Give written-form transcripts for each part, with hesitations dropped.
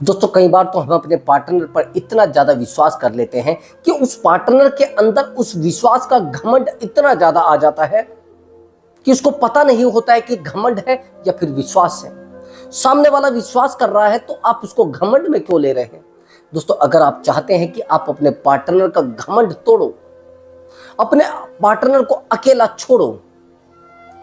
दोस्तों कई बार तो हम अपने पार्टनर पर इतना ज्यादा विश्वास कर लेते हैं कि उस पार्टनर के अंदर उस विश्वास का घमंड इतना ज्यादा आ जाता है कि उसको पता नहीं होता है कि घमंड है या फिर विश्वास है। सामने वाला विश्वास कर रहा है तो आप उसको घमंड में क्यों ले रहे हैं। दोस्तों अगर आप चाहते हैं कि आप अपने पार्टनर का घमंड तोड़ो, अपने पार्टनर को अकेला छोड़ो,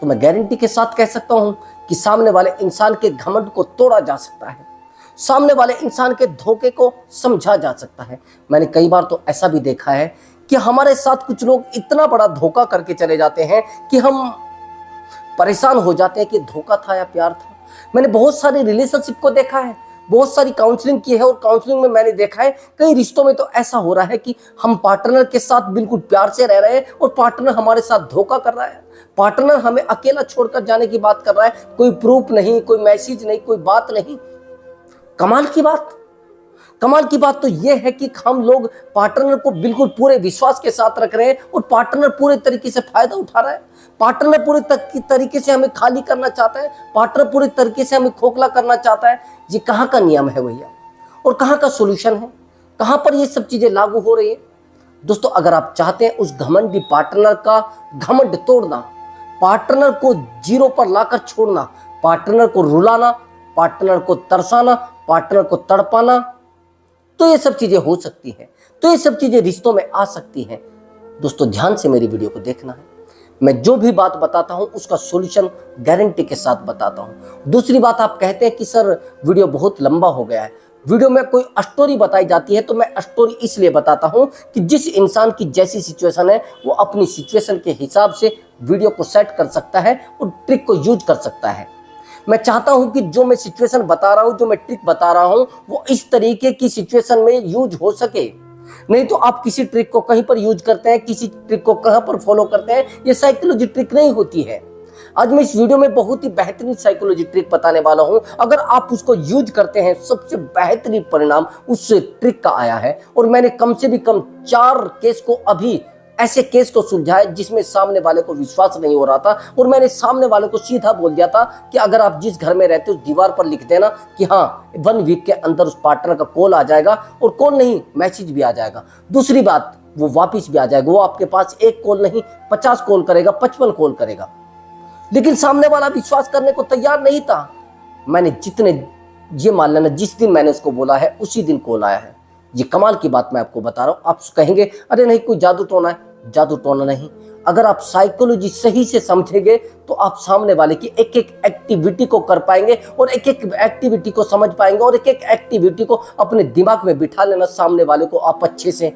तो मैं गारंटी के साथ कह सकता हूं कि सामने वाले इंसान के घमंड को तोड़ा जा सकता है, सामने वाले इंसान के धोखे को समझा जा सकता है। मैंने कई बार तो ऐसा भी देखा है कि हमारे साथ कुछ लोग इतना बड़ा धोखा करके चले जाते हैं कि हम परेशान हो जाते हैं कि धोखा था या प्यार था। मैंने बहुत सारे रिलेशनशिप को देखा है, बहुत सारी काउंसलिंग की है और काउंसलिंग में मैंने देखा है कई रिश्तों में तो ऐसा हो रहा है कि हम पार्टनर के साथ बिल्कुल प्यार से रह रहे हैं और पार्टनर हमारे साथ धोखा कर रहा है, पार्टनर हमें अकेला छोड़कर जाने की बात कर रहा है, कोई प्रूफ नहीं, कोई मैसेज नहीं, कोई बात नहीं। कमाल की बात तो यह है कि हम लोग पार्टनर को बिल्कुल पूरे विश्वास के साथ रख रहे हैं और पार्टनर पूरे तरीके से फायदा उठा रहा है, पार्टनर पूरे तरीके से हमें खाली करना चाहता है, पार्टनर पूरे तरीके से हमें खोखला करना चाहता है। ये कहाँ का नियम है भैया और कहाँ का सोल्यूशन है, कहाँ पर ये सब चीजें लागू हो रही है। दोस्तों अगर आप चाहते हैं उस घमंडी पार्टनर का घमंड तोड़ना, पार्टनर को जीरो पर लाकर छोड़ना, पार्टनर को रुलाना, पार्टनर को तरसाना, पार्टनर को तड़पाना, तो ये सब चीजें हो सकती हैं, तो ये सब चीजें रिश्तों में आ सकती हैं। दोस्तों ध्यान से मेरी वीडियो को देखना है, मैं जो भी बात बताता हूं उसका सॉल्यूशन गारंटी के साथ बताता हूं। दूसरी बात, आप कहते हैं कि सर वीडियो बहुत लंबा हो गया है, वीडियो में कोई स्टोरी बताई जाती है, तो मैं स्टोरी इसलिए बताता हूं कि जिस इंसान की जैसी सिचुएशन है वो अपनी सिचुएशन के हिसाब से वीडियो को सेट कर सकता है और ट्रिक को यूज कर सकता है। मैं चाहता हूं कि जो मैं सिचुएशन बता रहा हूं, जो मैं ट्रिक बता रहा हूं, वो इस तरीके की सिचुएशन में यूज हो सके। नहीं तो आप किसी ट्रिक को कहीं पर यूज करते हैं, किसी ट्रिक को कहां पर फॉलो करते हैं, ये साइकोलॉजी ट्रिक नहीं होती है। आज मैं इस वीडियो में बहुत ही बेहतरीन साइकोलॉजी ट्रिक बताने वाला हूं, अगर आप उसको यूज करते हैं सबसे बेहतरीन परिणाम उस ट्रिक का आया है। और मैंने कम से भी कम 4 केस को अभी ऐसे केस को सुलझाया जिसमें सामने वाले को विश्वास नहीं हो रहा था और मैंने सामने वाले को सीधा बोल दिया था कि अगर आप जिस घर में रहते हो उस दीवार पर लिख देना कि हाँ 1 वीक के अंदर उस पार्टनर का कॉल आ जाएगा, और कॉल नहीं मैसेज भी आ जाएगा। दूसरी बात, वो वापिस भी आ जाएगा, वो आपके पास 1 कॉल नहीं 50 कॉल करेगा, 55 कॉल करेगा। लेकिन सामने वाला विश्वास करने को तैयार नहीं था। मैंने ये मान लेना जिस दिन मैंने उसको बोला है उसी दिन कॉल आया है। ये कमाल की बात मैं आपको बता रहा हूं। आप कहेंगे अरे नहीं कोई जादू टोना है, जादू टोना नहीं। अगर आप साइकोलॉजी सही से समझेंगे तो आप सामने वाले की एक एक एक्टिविटी को कर पाएंगे और एक एक एक्टिविटी को समझ पाएंगे और एक एक एक्टिविटी को अपने दिमाग में बिठा लेना। सामने वाले को आप अच्छे से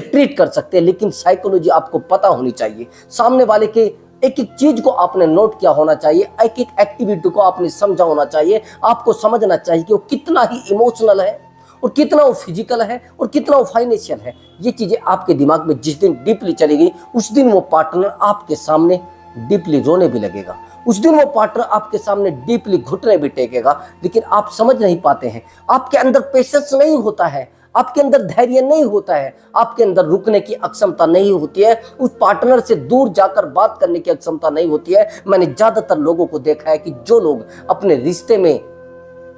ट्रीट कर सकते हैं। लेकिन साइकोलॉजी आपको पता होनी चाहिए, सामने वाले के एक एक चीज को आपने नोट किया होना चाहिए, एक एक एक्टिविटी को आपने समझा होना चाहिए। आपको समझना चाहिए कि वो कितना ही इमोशनल है और कितना वो फिजिकल है और कितना वो फाइनेंशियल है। ये चीजें आपके दिमाग में जिस दिन डीपली चलेगी उस दिन वो पार्टनर आपके सामने डीपली रोने भी लगेगा, उस दिन वो पार्टनर आपके सामने डीपली घुटने भी टेकेगा। लेकिन आप समझ नहीं पाते हैं, आपके अंदर पेशेंस नहीं होता है, आपके अंदर धैर्य नहीं होता है, आपके अंदर रुकने की अक्षमता नहीं होती है, उस पार्टनर से दूर जाकर बात करने की अक्षमता नहीं होती है। मैंने ज्यादातर लोगों को देखा है कि जो लोग अपने रिश्ते में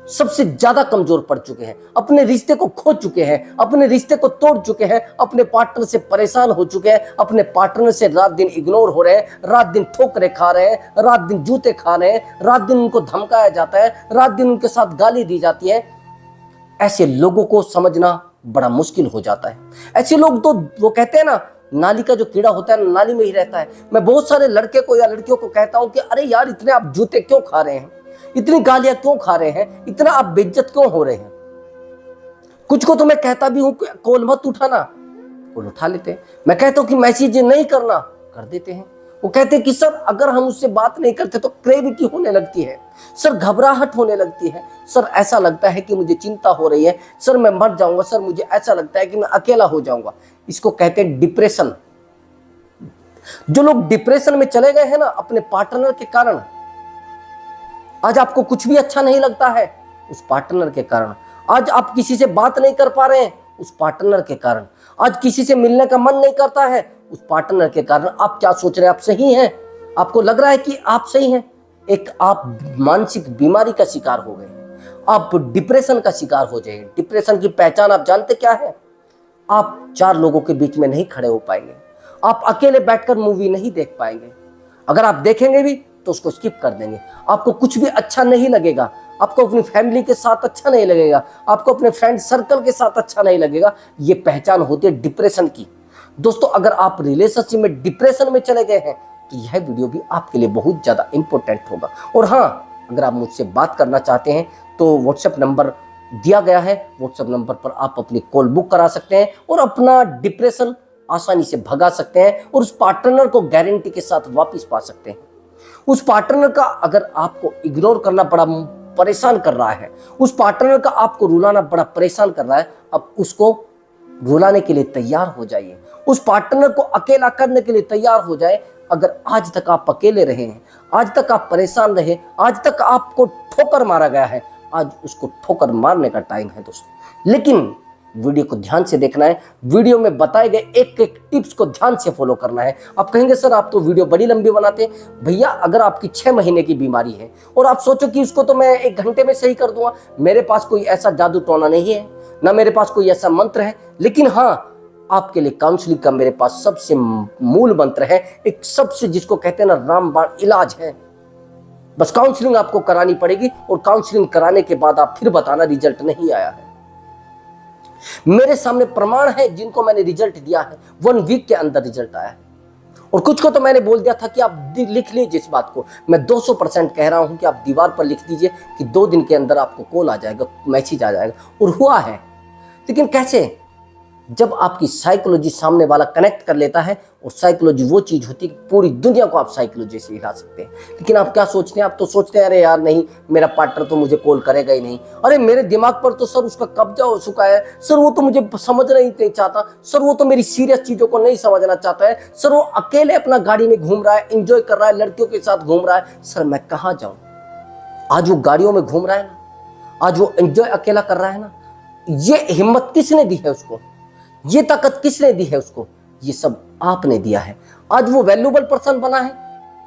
सबसे ज्यादा कमजोर पड़ चुके हैं, अपने रिश्ते को खो चुके हैं, अपने रिश्ते को तोड़ चुके हैं, अपने पार्टनर से परेशान हो चुके हैं, अपने पार्टनर से रात दिन इग्नोर हो रहे हैं, रात दिन ठोकरे खा रहे हैं, रात दिन जूते खा रहे हैं, रात दिन उनको धमकाया जाता है, रात दिन उनके साथ गाली दी जाती है। ऐसे लोगों को समझना बड़ा मुश्किल हो जाता है। ऐसे लोग तो वो कहते हैं ना, नाली का जो कीड़ा होता है नाली में ही रहता है। मैं बहुत सारे लड़के को या लड़कियों को कहता हूं कि अरे यार इतने आप जूते क्यों खा रहे हैं, इतनी गालियां क्यों खा रहे हैं, इतना आप बेइज्जत क्यों हो रहे हैं। कुछ को तो मैं कहता भी हूं कि कॉल मत उठाना, कॉल उठा लेते हैं। मैं कहता हूं कि मैसेज नहीं करना, कर देते हैं। वो कहते हैं कि सर अगर हम उससे बात नहीं करते तो क्रेविटी होने लगती है, सर घबराहट होने लगती है, सर ऐसा लगता है कि मुझे चिंता हो रही है, सर मैं मर जाऊंगा, सर मुझे ऐसा लगता है कि मैं अकेला हो जाऊंगा। इसको कहते हैं डिप्रेशन। जो लोग डिप्रेशन में चले गए हैं ना अपने पार्टनर के कारण, आज आपको कुछ भी अच्छा नहीं लगता है उस पार्टनर के कारण, आज आप किसी से बात नहीं कर पा रहे हैं उस पार्टनर के कारण, आज किसी से मिलने का मन नहीं करता है उस पार्टनर के कारण। आप क्या सोच रहे हैं, आप सही हैं, आपको लग रहा है कि आप सही हैं, एक आप मानसिक बीमारी का शिकार हो गए हैं। आप डिप्रेशन का शिकार हो जाइए। डिप्रेशन की पहचान आप जानते क्या है? आप 4 लोगों के बीच में नहीं खड़े हो पाएंगे, आप अकेले बैठकर मूवी नहीं देख पाएंगे, अगर आप देखेंगे भी तो उसको स्किप कर देंगे, आपको कुछ भी अच्छा नहीं लगेगा, आपको अपनी फैमिली के साथ अच्छा नहीं लगेगा, आपको अपने फ्रेंड सर्कल के साथ अच्छा नहीं लगेगा। ये पहचान होती है डिप्रेशन की। दोस्तों, अगर आप रिलेशनशिप में डिप्रेशन में चले गए हैं तो यह वीडियो भी आपके लिए बहुत ज़्यादा इंपॉर्टेंट होगा। और हाँ, अगर आप मुझसे बात करना चाहते हैं तो व्हाट्सएप नंबर दिया गया है, व्हाट्सएप नंबर पर आप अपनी कॉल बुक करा सकते हैं और अपना डिप्रेशन आसानी से भगा सकते हैं और उस पार्टनर को गारंटी के साथ वापस पा सकते हैं। उस पार्टनर का अगर आपको इग्नोर करना बड़ा परेशान कर रहा है, उस पार्टनर का आपको रुलाना बड़ा परेशान कर रहा है, अब उसको रुलाने के लिए तैयार हो जाइए, उस पार्टनर को अकेला करने के लिए तैयार हो जाए। अगर आज तक आप अकेले रहे हैं, आज तक आप परेशान रहे, आज तक आपको ठोकर मारा गया है, आज उसको ठोकर मारने का टाइम है दोस्तों। लेकिन वीडियो को ध्यान से देखना है, वीडियो में बताए गए एक एक टिप्स को ध्यान से फॉलो करना है। आप कहेंगे सर आप तो वीडियो बड़ी लंबी बनाते हैं। भैया, अगर आपकी 6 महीने की बीमारी है और आप सोचो कि उसको तो मैं 1 घंटे में सही कर दूंगा, मेरे पास कोई ऐसा जादू टोना नहीं है, ना मेरे पास कोई ऐसा मंत्र है। लेकिन हाँ, आपके लिए काउंसलिंग का मेरे पास सबसे मूल मंत्र है, एक सबसे जिसको कहते हैं ना रामबाण इलाज है। बस काउंसलिंग आपको करानी पड़ेगी और काउंसलिंग कराने के बाद आप फिर बताना रिजल्ट नहीं आया है। मेरे सामने प्रमाण है जिनको मैंने रिजल्ट दिया है, 1 वीक के अंदर रिजल्ट आया है। और कुछ को तो मैंने बोल दिया था कि आप लिख लीजिए इस बात को। मैं 200% कह रहा हूं कि आप दीवार पर लिख दीजिए कि 2 दिन के अंदर आपको कॉल आ जाएगा, मैसेज आ जाएगा। और हुआ है। लेकिन कैसे? जब आपकी साइकोलॉजी सामने वाला कनेक्ट कर लेता है, और साइकोलॉजी वो चीज होती है कि पूरी दुनिया को आप साइकोलॉजी से हिला सकते हैं। लेकिन आप क्या सोचते हैं? आप तो सोचते हैं अरे यार नहीं, मेरा पार्टनर तो मुझे कॉल करेगा ही नहीं, अरे मेरे दिमाग पर तो सर उसका कब्जा हो चुका है, सर वो तो मुझे समझना ही नहीं चाहता, सर वो तो मेरी सीरियस चीजों को नहीं समझना चाहता है, सर वो अकेले अपना गाड़ी में घूम रहा है, एंजॉय कर रहा है, लड़कियों के साथ घूम रहा है, सर मैं कहाँ जाऊं? आज वो गाड़ियों में घूम रहा है ना, आज वो एंजॉय अकेला कर रहा है ना, ये हिम्मत किसने दी है उसको? ये ताकत किसने दी है उसको? ये सब आपने दिया है। आज वो वैल्यूएबल पर्सन बना है,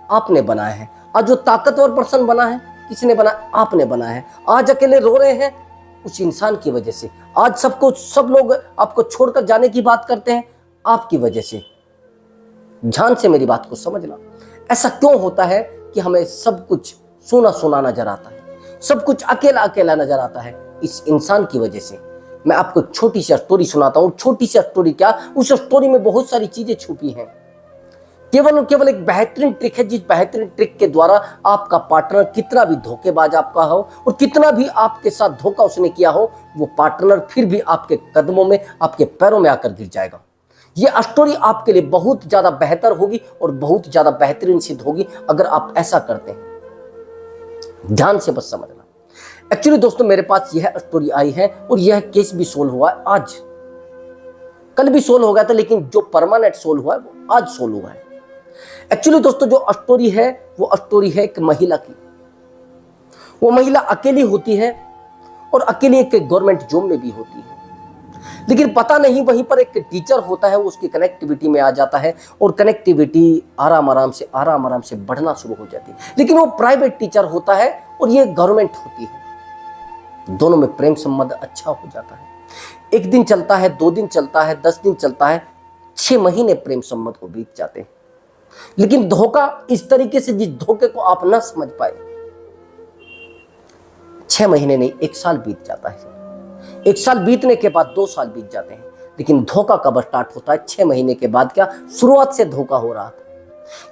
आपने बनाया है। आज वो ताकतवर पर्सन बना है, किसने बनाया? आपने बनाया है। आज अकेले रो रहे हैं उस इंसान की वजह से। आज सब लोग आपको छोड़कर जाने की बात करते हैं आपकी वजह से। ध्यान से मेरी बात को समझना। ऐसा क्यों होता है कि हमें सब कुछ सोना सोना नजर आता है, सब कुछ अकेला अकेला नजर आता है? इस इंसान की वजह से। मैं आपको एक छोटी सी स्टोरी सुनाता हूं। छोटी सी स्टोरी क्या, उस स्टोरी में बहुत सारी चीजें छुपी हैं। केवल एक बेहतरीन ट्रिक है, जिस बेहतरीन ट्रिक के द्वारा आपका पार्टनर कितना भी धोखेबाज आपका हो और कितना भी आपके साथ धोखा उसने किया हो, वो पार्टनर फिर भी आपके कदमों में, आपके पैरों में आकर गिर जाएगा। ये स्टोरी आपके लिए बहुत ज्यादा बेहतर होगी और बहुत ज्यादा बेहतरीन सिद्ध होगी अगर आप ऐसा करते हैं। ध्यान से बस समझना। एक्चुअली दोस्तों, मेरे पास यह स्टोरी आई है और यह केस भी सोल्व हुआ है आज। कल भी सोल्व हो गया था, लेकिन जो परमानेंट सोल्व हुआ है वो आज सोल्व हुआ है। एक्चुअली दोस्तों, जो स्टोरी है वो स्टोरी है एक महिला की। वो महिला अकेली होती है और अकेली एक गवर्नमेंट जॉब में भी होती है। लेकिन पता नहीं वहीं पर एक टीचर होता है, वो उसकी कनेक्टिविटी में आ जाता है और कनेक्टिविटी आराम आराम से बढ़ना शुरू हो जाती है। लेकिन वो प्राइवेट टीचर होता है और ये गवर्नमेंट होती है। दोनों में प्रेम संबंध अच्छा हो जाता है। 1 दिन चलता है, 2 दिन चलता है, 10 दिन चलता है, 6 महीने प्रेम संबंध को बीत जाते हैं। लेकिन धोखा इस तरीके से, जिस धोखे को आप ना समझ पाए, 6 महीने नहीं 1 साल बीत जाता है। 1 साल बीतने के बाद 2 साल बीत जाते हैं। लेकिन धोखा कब स्टार्ट होता है? 6 महीने के बाद। क्या शुरुआत से धोखा हो रहा था?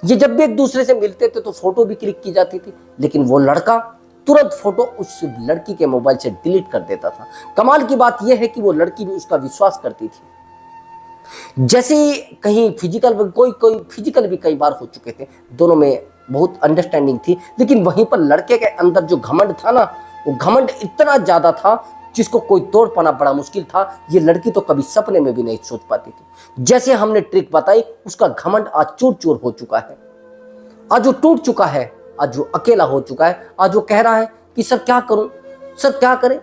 ये जब भी एक दूसरे से मिलते थे तो फोटो भी क्लिक की जाती थी, लेकिन वो लड़का तुरंत फोटो उस लड़की के मोबाइल से डिलीट कर देता था। कमाल की बात यह है कि वो लड़की भी उसका विश्वास करती थी। जैसे ही कहीं कोई फिजिकल भी कई बार हो चुके थे, दोनों में बहुत अंडरस्टैंडिंग थी, लेकिन वहीं पर लड़के के अंदर जो घमंड था ना, वो घमंड इतना ज्यादा था जिसको कोई तोड़ पाना बड़ा मुश्किल था। ये लड़की तो कभी सपने में भी नहीं सोच पाती थी। जैसे हमने ट्रिक बताई, उसका घमंड आज चूर चूर हो चुका है। आज वो टूट चुका है, आज वो अकेला हो चुका है। आज वो कह रहा है कि सर क्या करूं, सर क्या करें,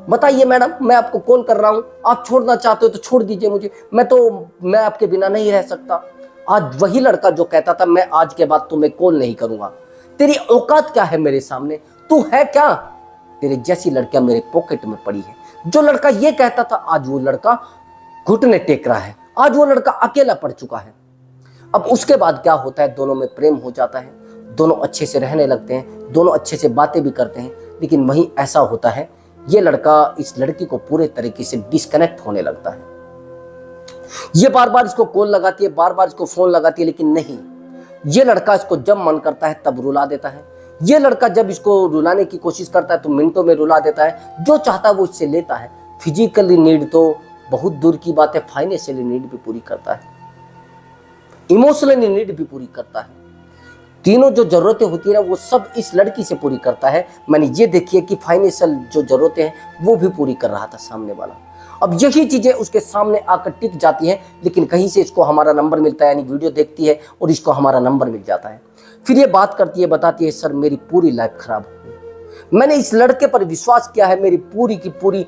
बताइए मैडम, मैं आपको कॉल कर रहा हूं, आप छोड़ना चाहते हो तो छोड़ दीजिए मुझे, मैं आपके बिना नहीं रह सकता। आज वही लड़का जो कहता था मैं आज के बाद तुम्हें कॉल नहीं करूंगा, तेरी औकात क्या है मेरे सामने, तू है क्या? तेरे जैसी लड़कियां मेरे पॉकेट में पड़ी है। जो लड़का ये कहता था आज वो लड़का घुटने टेक रहा है, आज वो लड़का अकेला पड़ चुका है। अब उसके बाद क्या होता है, दोनों में प्रेम हो जाता है, दोनों अच्छे से रहने लगते हैं, दोनों अच्छे से बातें भी करते हैं। लेकिन वहीं ऐसा होता है, ये लड़का इस लड़की को पूरे तरीके से डिस्कनेक्ट होने लगता है। ये बार बार इसको कॉल लगाती है, बार बार इसको फोन लगाती है, लेकिन नहीं, ये लड़का इसको जब मन करता है तब रुला देता है। ये लड़का जब इसको रुलाने की कोशिश करता है तो मिनटों में रुला देता है। जो चाहता है वो इससे लेता है। फिजिकली नीड तो बहुत दूर की बात है, फाइनेंशियली नीड भी पूरी करता है, इमोशनली नीड भी पूरी करता है। तीनों जो जरूरतें होती है ना, वो सब इस लड़की से पूरी करता है। मैंने ये देखी है कि फाइनेंशियल जो जरूरतें हैं वो भी पूरी कर रहा था सामने वाला। अब यही चीजें उसके सामने आकर टिक जाती हैं, लेकिन कहीं से इसको हमारा नंबर मिलता है, यानी वीडियो देखती है और इसको हमारा नंबर मिल जाता है। फिर ये बात करती है, बताती है, सर मेरी पूरी लाइफ खराब हो गई, मैंने इस लड़के पर विश्वास किया है, मेरी पूरी की पूरी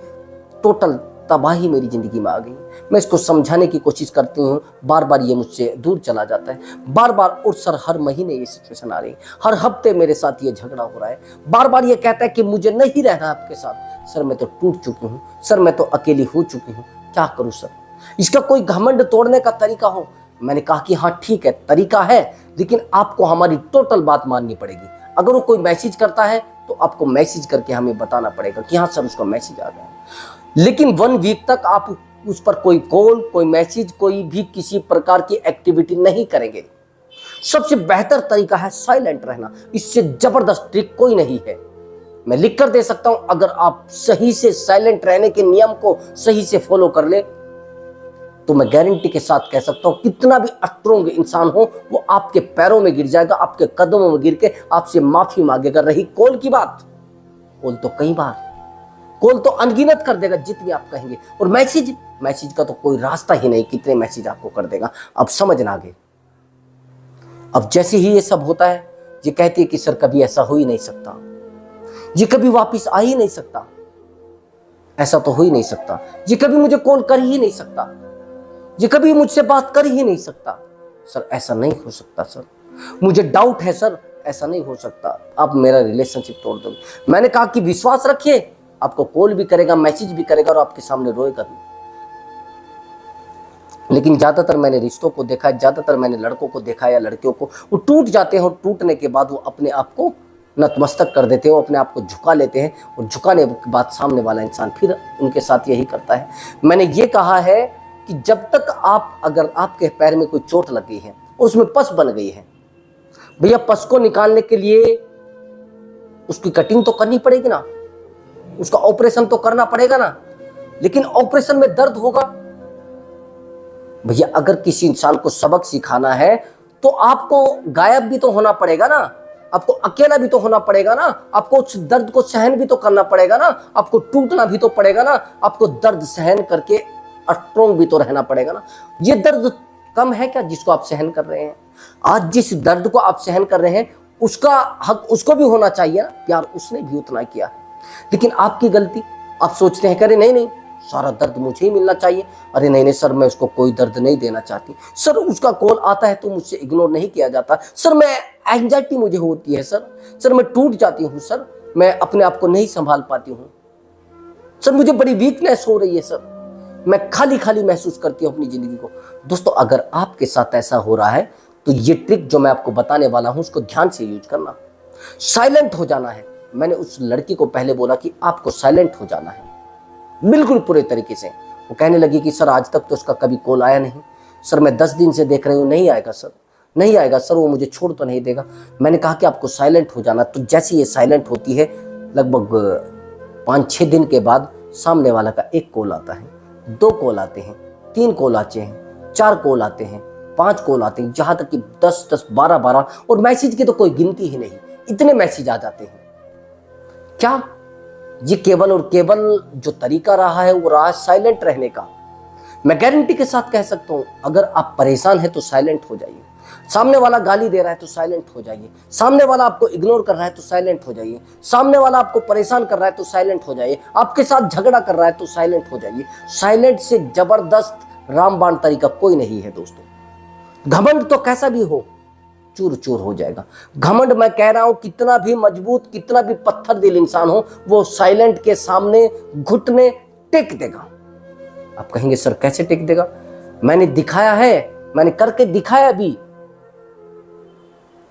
टोटल तबाही मेरी जिंदगी में आ गई। मैं इसको समझाने की कोशिश करती हूँ, बार बार ये मुझसे दूर चला जाता है, बार बार। और सर हर महीने ये सिचुएशन आ रही है, हर हफ्ते मेरे साथ ये झगड़ा हो रहा है, बार बार ये कहता है कि मुझे नहीं रहना आपके साथ। सर मैं तो टूट चुकी हूँ, सर मैं तो अकेली हो चुकी हूँ, क्या करूँ सर? इसका कोई घमंड तोड़ने का तरीका हो? मैंने कहा कि हाँ ठीक है, तरीका है, लेकिन आपको हमारी टोटल बात माननी पड़ेगी। अगर वो कोई मैसेज करता है तो आपको मैसेज करके हमें बताना पड़ेगा कि हाँ सर उसका मैसेज आ गया। लेकिन 1 वीक तक आप उस पर कोई कॉल, कोई मैसेज, कोई भी किसी प्रकार की एक्टिविटी नहीं करेंगे। सबसे बेहतर तरीका है साइलेंट रहना। इससे जबरदस्त ट्रिक कोई नहीं है, मैं लिख कर दे सकता हूं। अगर आप सही से साइलेंट रहने के नियम को सही से फॉलो कर ले तो मैं गारंटी के साथ कह सकता हूं, कितना भी स्ट्रोंग इंसान हो वो आपके पैरों में गिर जाएगा, आपके कदमों में गिर के आपसे माफी मांगेगा। रही कॉल की बात, कॉल तो कई बार, कॉल तो अनगिनत कर देगा जितनी आप कहेंगे। और मैसेज का तो कोई रास्ता ही नहीं, कितने मैसेज आपको कर देगा। अब समझना आगे। अब जैसे ही ये सब होता है, ये कहती है कि सर कभी ऐसा हो ही नहीं सकता, ये कभी वापस आ ही नहीं सकता, ऐसा तो हो ही नहीं सकता, ये कभी मुझे कॉल कर ही नहीं सकता, ये कभी मुझसे बात कर ही नहीं सकता। सर ऐसा नहीं हो सकता, सर मुझे डाउट है, सर ऐसा नहीं हो सकता, आप मेरा रिलेशनशिप तोड़ दोगे। मैंने कहा कि विश्वास रखिए, आपको कॉल भी करेगा, मैसेज भी करेगा और आपके सामने रोएगा भी। लेकिन ज्यादातर मैंने रिश्तों को देखा है, ज्यादातर मैंने लड़कों को देखा या लड़कियों को, वो टूट जाते हैं और टूटने के बाद वो अपने आप को नतमस्तक कर देते हैं, वो अपने आप को झुका लेते हैं और झुकाने के बाद सामने वाला इंसान फिर उनके साथ यही करता है। मैंने ये कहा है कि जब तक अगर आपके पैर में कोई चोट लग गई है और उसमें पस बन गई है, भैया पस को निकालने के लिए उसकी कटिंग तो करनी पड़ेगी ना, उसका ऑपरेशन तो करना पड़ेगा ना। लेकिन ऑपरेशन में दर्द होगा। भैया अगर किसी इंसान को सबक सिखाना है तो आपको गायब भी तो होना पड़ेगा ना, आपको अकेला भी तो होना पड़ेगा ना, आपको उस दर्द को सहन भी तो करना पड़ेगा ना, आपको टूटना भी तो पड़ेगा ना, आपको दर्द सहन करके स्ट्रोंग भी तो रहना पड़ेगा ना। ये दर्द कम है क्या जिसको आप सहन कर रहे हैं? आज जिस दर्द को आप सहन कर रहे हैं उसका हक उसको भी होना चाहिए ना, प्यार उसने भी उतना किया है। लेकिन आपकी गलती, आप सोचते हैं कि अरे नहीं सारा दर्द मुझे ही मिलना चाहिए, अरे नहीं सर मैं उसको कोई दर्द नहीं देना चाहती, सर उसका कॉल आता है तो मुझसे इग्नोर नहीं किया जाता, सर मैं एंजाइटी मुझे होती है, सर मैं टूट जाती हूँ, सर मैं अपने आप को नहीं संभाल पाती हूँ, सर मुझे बड़ी वीकनेस हो रही है, सर मैं खाली खाली महसूस करती हूँ अपनी जिंदगी को। दोस्तों अगर आपके साथ ऐसा हो रहा है तो ये ट्रिक जो मैं आपको बताने वाला हूं उसको ध्यान से यूज करना। साइलेंट हो जाना है। मैंने उस लड़की को पहले बोला कि आपको साइलेंट हो जाना है बिल्कुल पूरे तरीके से। वो कहने लगी कि सर आज तक तो उसका कभी कॉल आया नहीं, सर मैं 10 दिन से देख रही हूँ, नहीं आएगा सर, नहीं आएगा सर, वो मुझे छोड़ तो नहीं देगा। मैंने कहा कि आपको साइलेंट हो जाना। तो जैसे ये साइलेंट होती है लगभग 5-6 दिन के बाद सामने वाला का 1 कॉल आता है, 2 कॉल आते हैं, 3 कॉल आते हैं, 4 कॉल आते हैं, 5 कॉल आते हैं, जहां तक कि 10-10, 12-12 और मैसेज की तो कोई गिनती ही नहीं, इतने मैसेज आ जाते हैं। क्या ये केवल और केवल जो तरीका रहा है वो रहा साइलेंट रहने का? मैं गारंटी के साथ कह सकता हूं अगर आप परेशान हैं तो साइलेंट हो जाइए। सामने वाला गाली दे रहा है तो साइलेंट हो जाइए, सामने वाला आपको इग्नोर कर रहा है तो साइलेंट हो जाइए, सामने वाला आपको परेशान कर रहा है तो साइलेंट हो जाइए, आपके साथ झगड़ा कर रहा है तो साइलेंट हो जाइए। साइलेंट से जबरदस्त रामबाण तरीका कोई नहीं है दोस्तों। घमंड तो कैसा भी हो, चूर चूर हो जाएगा। घमंड मैं कह रहा हूं, कितना भी मजबूत, कितना भी पत्थर दिल इंसान हो, वो साइलेंट के सामने घुटने टेक देगा। आप कहेंगे सर कैसे टेक देगा? मैंने दिखाया है, मैंने करके दिखाया भी,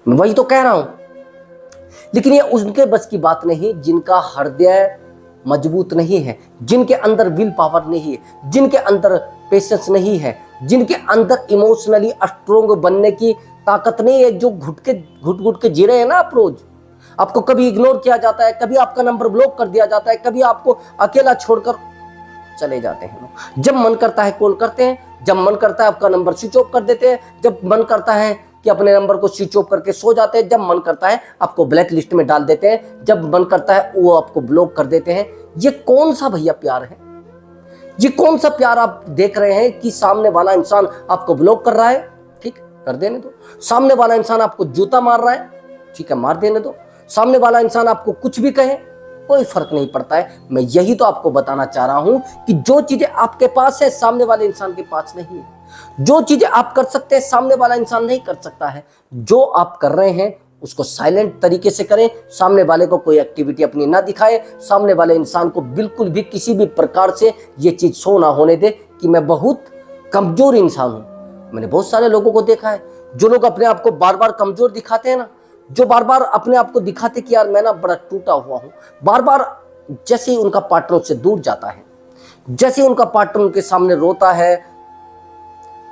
मैं वही तो कह रहा हूं। लेकिन ये उनके बस की बात नहीं जिनका हृदय मजबूत नहीं है, जिनके अंदर विल पावर नहीं है, जिनके अंदर पेशेंस नहीं है, जिनके अंदर इमोशनली स्ट्रोंग बनने की ताकत नहीं है, जो घुट घुट के जी रहे हैं ना आप रोज। आपको कभी इग्नोर किया जाता है, कभी आपका नंबर ब्लॉक कर दिया जाता है, कभी आपको अकेला छोड़कर चले जाते हैं। जब मन करता है कॉल करते हैं, जब मन करता है आपका नंबर स्विच ऑफ कर देते हैं, जब मन करता है कि अपने नंबर को स्विच ऑफ करके सो जाते हैं, जब मन करता है आपको ब्लैक लिस्ट में डाल देते हैं, जब मन करता है वो आपको ब्लॉक कर देते हैं। ये कौन सा भैया प्यार है? ये कौन सा प्यार आप देख रहे हैं कि सामने वाला इंसान आपको ब्लॉक कर रहा है, ठीक कर देने दो। सामने वाला इंसान आपको जूता मार रहा है, ठीक है मार देने दो। सामने वाला इंसान आपको कुछ भी कहे, कोई फर्क नहीं पड़ता है। मैं यही तो आपको बताना चाह रहा हूं कि जो चीजें आपके पास है सामने वाले इंसान के पास नहीं है। जो चीजें आप कर सकते हैं सामने वाला इंसान नहीं कर सकता है। जो आप कर रहे हैं उसको साइलेंट तरीके से करें, सामने वाले को कोई एक्टिविटी अपनी ना दिखाए, सामने वाले इंसान को बिल्कुल भी किसी भी प्रकार से ये चीज शो ना होने दे कि मैं बहुत कमजोर इंसान हूं। मैंने बहुत सारे लोगों को देखा है, जो लोग अपने आप को बार बार कमजोर दिखाते हैं ना, जो बार बार अपने आप को दिखाते कि यार मैं ना बड़ा टूटा हुआ हूं, बार बार जैसे ही उनका पार्टनर से दूर जाता है, जैसे ही उनका पार्टनर उनके सामने रोता है,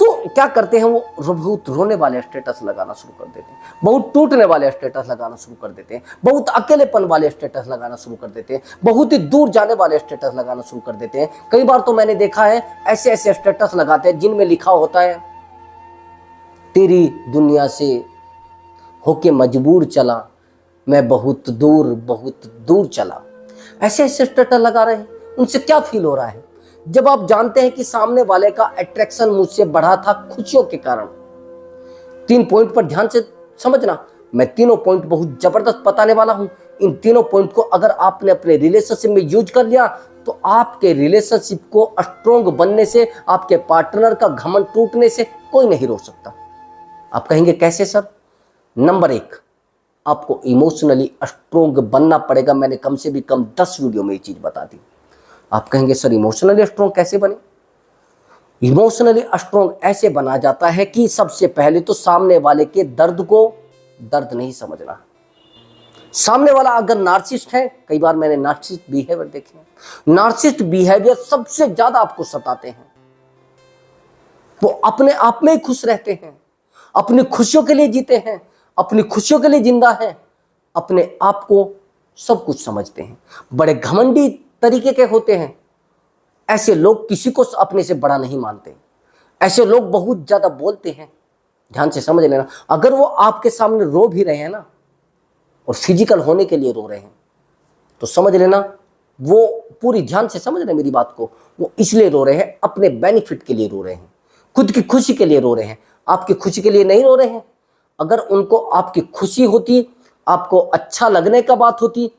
तो क्या करते हैं वो बहुत रोने वाले स्टेटस लगाना शुरू कर देते हैं, बहुत टूटने वाले स्टेटस लगाना शुरू कर देते हैं, बहुत अकेलेपन वाले स्टेटस लगाना शुरू कर देते हैं, बहुत ही दूर जाने वाले स्टेटस लगाना शुरू कर देते हैं। कई बार तो मैंने देखा है ऐसे ऐसे स्टेटस लगाते हैं जिनमें लिखा होता है तेरी दुनिया से होके मजबूर चला, मैं बहुत दूर चला। ऐसे ऐसे स्टेटस लगा रहे हैं, उनसे क्या फील हो रहा है? जब आप जानते हैं कि सामने वाले का अट्रैक्शन मुझसे बढ़ा था खुशियों के कारण। 3 पॉइंट पर ध्यान से समझना, मैं तीनों पॉइंट बहुत जबरदस्त बताने वाला हूं। इन तीनों पॉइंट को अगर आपने अपने रिलेशनशिप में यूज कर लिया तो आपके रिलेशनशिप को स्ट्रोंग बनने से, आपके पार्टनर का घमंड टूटने से कोई नहीं रोक सकता। आप कहेंगे कैसे सर? नंबर 1, आपको इमोशनली स्ट्रोंग बनना पड़ेगा। मैंने कम से भी कम 10 वीडियो में ये चीज बता दी। आप कहेंगे सर इमोशनली स्ट्रोंग कैसे बने? इमोशनली स्ट्रोंग ऐसे बना जाता है कि सबसे पहले तो सामने वाले के दर्द को दर्द नहीं समझना। सामने वाला अगर नार्सिसिस्ट है, कई बार मैंने नार्सिसिस्ट बिहेवियर देखे हैं, नार्सिसिस्ट बिहेवियर सबसे ज्यादा आपको सताते हैं। वो अपने आप में ही खुश रहते हैं, अपनी खुशियों के लिए जीते हैं, अपनी खुशियों के लिए जिंदा है, अपने आप को सब कुछ समझते हैं, बड़े घमंडी तरीके के होते हैं। ऐसे लोग किसी को अपने से बड़ा नहीं मानते, ऐसे लोग बहुत ज्यादा बोलते हैं। ध्यान से समझ लेना, अगर वो आपके सामने रो भी रहे हैं ना और फिजिकल होने के लिए रो रहे हैं तो समझ लेना वो, पूरी ध्यान से समझ लेना मेरी बात को, वो इसलिए रो रहे हैं, अपने बेनिफिट के लिए रो रहे हैं, खुद की खुशी के लिए रो रहे हैं, आपकी खुशी के लिए नहीं रो रहे हैं। अगर उनको आपकी खुशी होती, आपको अच्छा लगने का बात होती,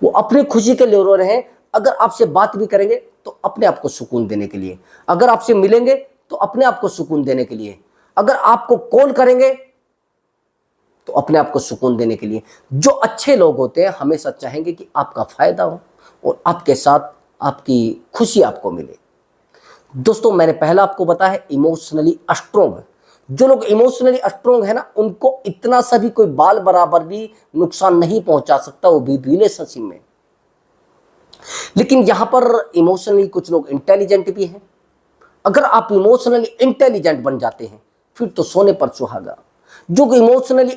वो अपनी खुशी के लिए रो रहे हैं। अगर आपसे बात भी करेंगे तो अपने आप को सुकून देने के लिए, अगर आपसे मिलेंगे तो अपने आप को सुकून देने के लिए, अगर आपको कॉल करेंगे तो अपने आप को सुकून देने के लिए। जो अच्छे लोग होते हैं हमेशा चाहेंगे कि आपका फायदा हो और आपके साथ आपकी खुशी आपको मिले। दोस्तों मैंने पहला आपको बताया है इमोशनली स्ट्रोंग। जो लोग इमोशनली स्ट्रोंग है ना, उनको इतना सा भी कोई बाल बराबर भी नुकसान नहीं पहुंचा सकता, वो भी रिलेशनशिप में। लेकिन यहां पर इमोशनली कुछ लोग इंटेलिजेंट भी हैं। अगर आप इमोशनली इंटेलिजेंट बन जाते हैं फिर तो सोने पर सुहागा। जो इमोशनली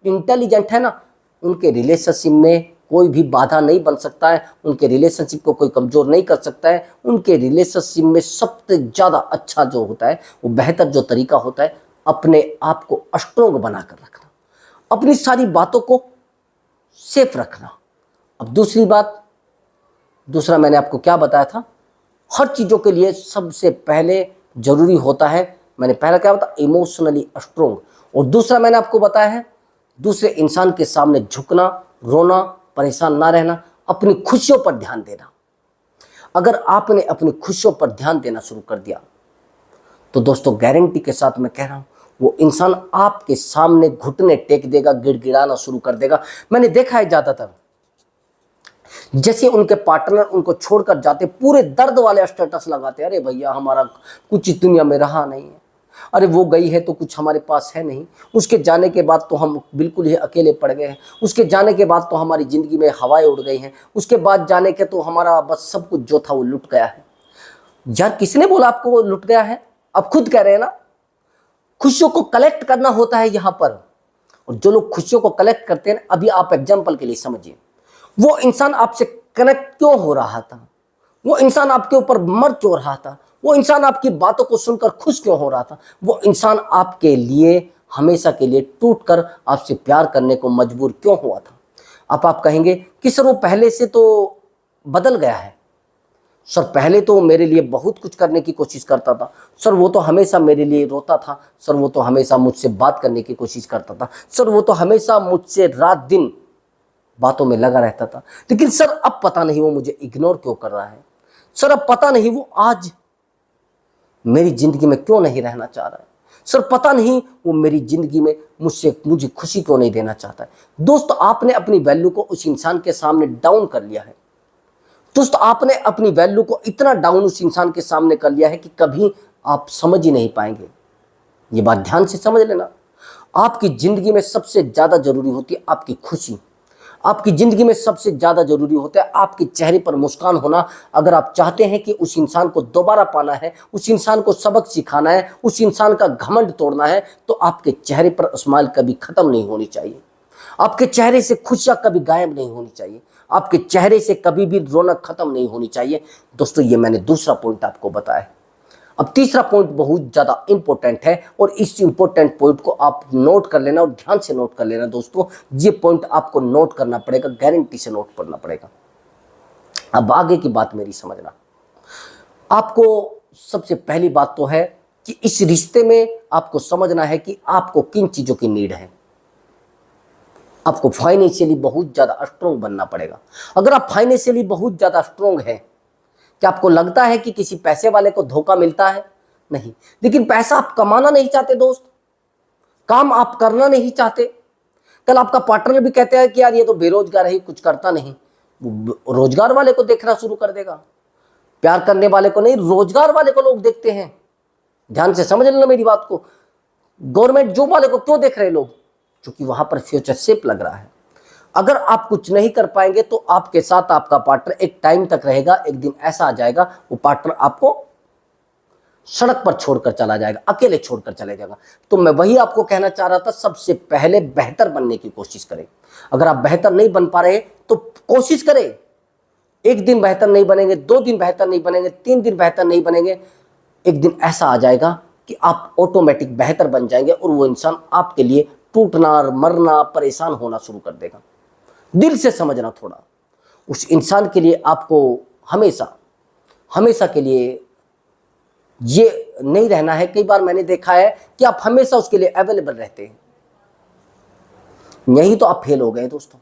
इंटेलिजेंट है ना, उनके रिलेशनशिप में कोई भी बाधा नहीं बन सकता है, उनके रिलेशनशिप को कोई कमजोर नहीं कर सकता है। उनके रिलेशनशिप में सबसे ज्यादा अच्छा जो होता है, वो बेहतर जो तरीका होता है, अपने आप को स्ट्रोंग बनाकर रखना, अपनी सारी बातों को सेफ रखना। अब दूसरा मैंने आपको क्या बताया था, हर चीजों के लिए सबसे पहले जरूरी होता है, मैंने पहला क्या बताया, इमोशनली स्ट्रोंग। और दूसरा मैंने आपको बताया है दूसरे इंसान के सामने झुकना, रोना, परेशान ना रहना, अपनी खुशियों पर ध्यान देना। अगर आपने अपनी खुशियों पर ध्यान देना शुरू कर दिया तो दोस्तों गारंटी के साथ मैं कह रहा हूं वो इंसान आपके सामने घुटने टेक देगा, गिड़गिड़ाना शुरू कर देगा। मैंने देखा है ज्यादातर जैसे उनके पार्टनर उनको छोड़कर जाते, पूरे दर्द वाले स्टेटस लगाते, अरे भैया हमारा कुछ इस दुनिया में रहा नहीं है, अरे वो गई है तो कुछ हमारे पास है नहीं, उसके जाने के बाद तो हम बिल्कुल ही अकेले पड़ गए हैं, उसके जाने के बाद तो हमारी ज़िंदगी में हवाएं उड़ गई हैं, उसके बाद जाने के तो हमारा बस सब कुछ जो था वो लुट गया है। यार किसने बोला आपको वो लुट गया है? आप खुद कह रहे हैं ना। खुशियों को कलेक्ट करना होता है यहाँ पर, और जो लोग खुशियों को कलेक्ट करते हैं, अभी आप एग्जाम्पल के लिए समझिए, वो इंसान आपसे कनेक्ट क्यों हो रहा था, वो इंसान आपके ऊपर मर क्यों रहा था, वो इंसान आपकी बातों को सुनकर खुश क्यों हो रहा था, वो इंसान आपके लिए हमेशा के लिए टूटकर आपसे प्यार करने को मजबूर क्यों हुआ था। अब आप कहेंगे कि सर वो पहले से तो बदल गया है, सर पहले तो मेरे लिए बहुत कुछ करने की कोशिश करता था, सर वो तो हमेशा मेरे लिए रोता था, सर वो तो हमेशा मुझसे बात करने की कोशिश करता था, सर वो तो हमेशा मुझसे रात दिन बातों में लगा रहता था, लेकिन सर अब पता नहीं वो मुझे इग्नोर क्यों कर रहा है, सर अब पता नहीं वो आज मेरी जिंदगी में क्यों नहीं रहना चाह रहा है, सर पता नहीं वो मेरी जिंदगी में मुझे खुशी क्यों नहीं देना चाहता है। दोस्त आपने अपनी वैल्यू को उस इंसान के सामने डाउन कर लिया है। दोस्त आपने अपनी वैल्यू को इतना डाउन उस इंसान के सामने कर लिया है कि कभी आप समझ ही नहीं पाएंगे। ये बात ध्यान से समझ लेना। आपकी जिंदगी में सबसे ज्यादा जरूरी होती है आपकी खुशी। आपकी जिंदगी में सबसे ज्यादा जरूरी होता है आपके चेहरे पर मुस्कान होना। अगर आप चाहते हैं कि उस इंसान को दोबारा पाना है, उस इंसान को सबक सिखाना है, उस इंसान का घमंड तोड़ना है, तो आपके चेहरे पर स्माइल कभी खत्म नहीं होनी चाहिए। आपके चेहरे से खुशियां कभी गायब नहीं होनी चाहिए। आपके चेहरे से कभी भी रौनक खत्म नहीं होनी चाहिए। दोस्तों ये मैंने दूसरा पॉइंट आपको बताया। अब तीसरा पॉइंट बहुत ज्यादा इंपॉर्टेंट है, और इस इंपॉर्टेंट पॉइंट को आप नोट कर लेना और ध्यान से नोट कर लेना। दोस्तों ये पॉइंट आपको नोट करना पड़ेगा, गारंटी से नोट करना पड़ेगा। अब आगे की बात मेरी समझना। आपको सबसे पहली बात तो है कि इस रिश्ते में आपको समझना है कि आपको किन चीजों की नीड है। आपको फाइनेंशियली बहुत ज्यादा स्ट्रोंग बनना पड़ेगा। अगर आप फाइनेंशियली बहुत ज्यादा स्ट्रोंग हैं, क्या आपको लगता है कि किसी पैसे वाले को धोखा मिलता है? नहीं। लेकिन पैसा आप कमाना नहीं चाहते दोस्त, काम आप करना नहीं चाहते। कल आपका पार्टनर भी कहते हैं कि यार ये तो बेरोजगार है, कुछ करता नहीं, वो रोजगार वाले को देखना शुरू कर देगा। प्यार करने वाले को नहीं, रोजगार वाले को लोग देखते हैं। ध्यान से समझ लेना मेरी बात को। गवर्नमेंट जॉब वाले को क्यों देख रहे लोग? क्योंकि वहां पर फ्यूचर सेफ लग रहा है। अगर आप कुछ नहीं कर पाएंगे तो आपके साथ आपका पार्टनर एक टाइम तक रहेगा, एक दिन ऐसा आ जाएगा वो पार्टनर आपको सड़क पर छोड़कर चला जाएगा, अकेले छोड़कर चले जाएगा। तो मैं वही आपको कहना चाह रहा था, सबसे पहले बेहतर बनने की कोशिश करें। अगर आप बेहतर नहीं बन पा रहे तो कोशिश करें। एक दिन बेहतर नहीं बनेंगे, 2 दिन बेहतर नहीं बनेंगे, 3 दिन बेहतर नहीं बनेंगे, एक दिन ऐसा आ जाएगा कि आप ऑटोमेटिक बेहतर बन जाएंगे, और वो इंसान आपके लिए टूटना, मरना, परेशान होना शुरू कर देगा। दिल से समझना थोड़ा। उस इंसान के लिए आपको हमेशा के लिए ये नहीं रहना है। कई बार मैंने देखा है कि आप हमेशा उसके लिए अवेलेबल रहते हैं, यही तो आप फेल हो गए दोस्तों।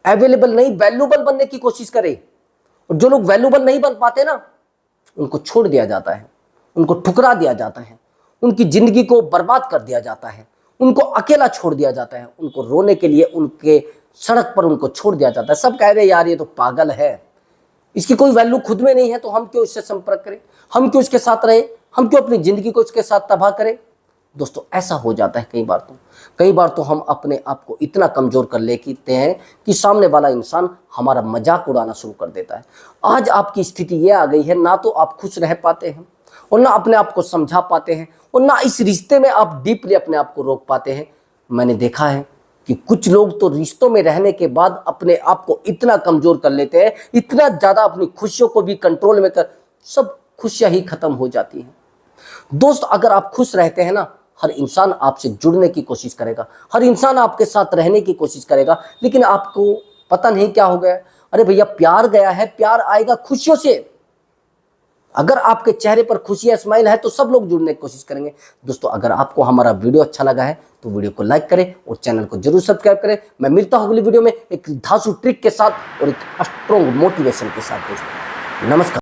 अवेलेबल नहीं, वैल्यूबल बनने की कोशिश करें। और जो लोग वैल्यूबल नहीं बन पाते ना, उनको छोड़ दिया जाता है, उनको ठुकरा दिया जाता है, उनकी जिंदगी को बर्बाद कर दिया जाता है, उनको अकेला छोड़ दिया जाता है, उनको रोने के लिए उनके सड़क पर उनको छोड़ दिया जाता है। सब कह रहे यार ये तो पागल है, इसकी कोई वैल्यू खुद में नहीं है, तो हम क्यों इससे संपर्क करें, हम क्यों इसके साथ रहे, हम क्यों अपनी जिंदगी को इसके साथ तबाह करें। दोस्तों ऐसा हो जाता है कई बार तो हम अपने आप को इतना कमजोर कर लेते हैं कि सामने वाला इंसान हमारा मजाक उड़ाना शुरू कर देता है। आज आपकी स्थिति ये आ गई है, ना तो आप खुश रह पाते हैं और ना अपने आप को समझा पाते हैं, और ना इस रिश्ते में आप डीपली अपने आप को रोक पाते हैं। मैंने देखा है कि कुछ लोग तो रिश्तों में रहने के बाद अपने आप को इतना कमजोर कर लेते हैं, इतना ज्यादा अपनी खुशियों को भी कंट्रोल में कर, सब खुशियां ही खत्म हो जाती हैं। दोस्त अगर आप खुश रहते हैं ना, हर इंसान आपसे जुड़ने की कोशिश करेगा, हर इंसान आपके साथ रहने की कोशिश करेगा, लेकिन आपको पता नहीं क्या हो गया। अरे भैया प्यार गया है, प्यार आएगा खुशियों से। अगर आपके चेहरे पर खुशी या स्माइल है तो सब लोग जुड़ने की कोशिश करेंगे। दोस्तों अगर आपको हमारा वीडियो अच्छा लगा है तो वीडियो को लाइक करें और चैनल को जरूर सब्सक्राइब करें। मैं मिलता हूं अगली वीडियो में एक धांसू ट्रिक के साथ और एक स्ट्रॉन्ग मोटिवेशन के साथ। दोस्तों नमस्कार।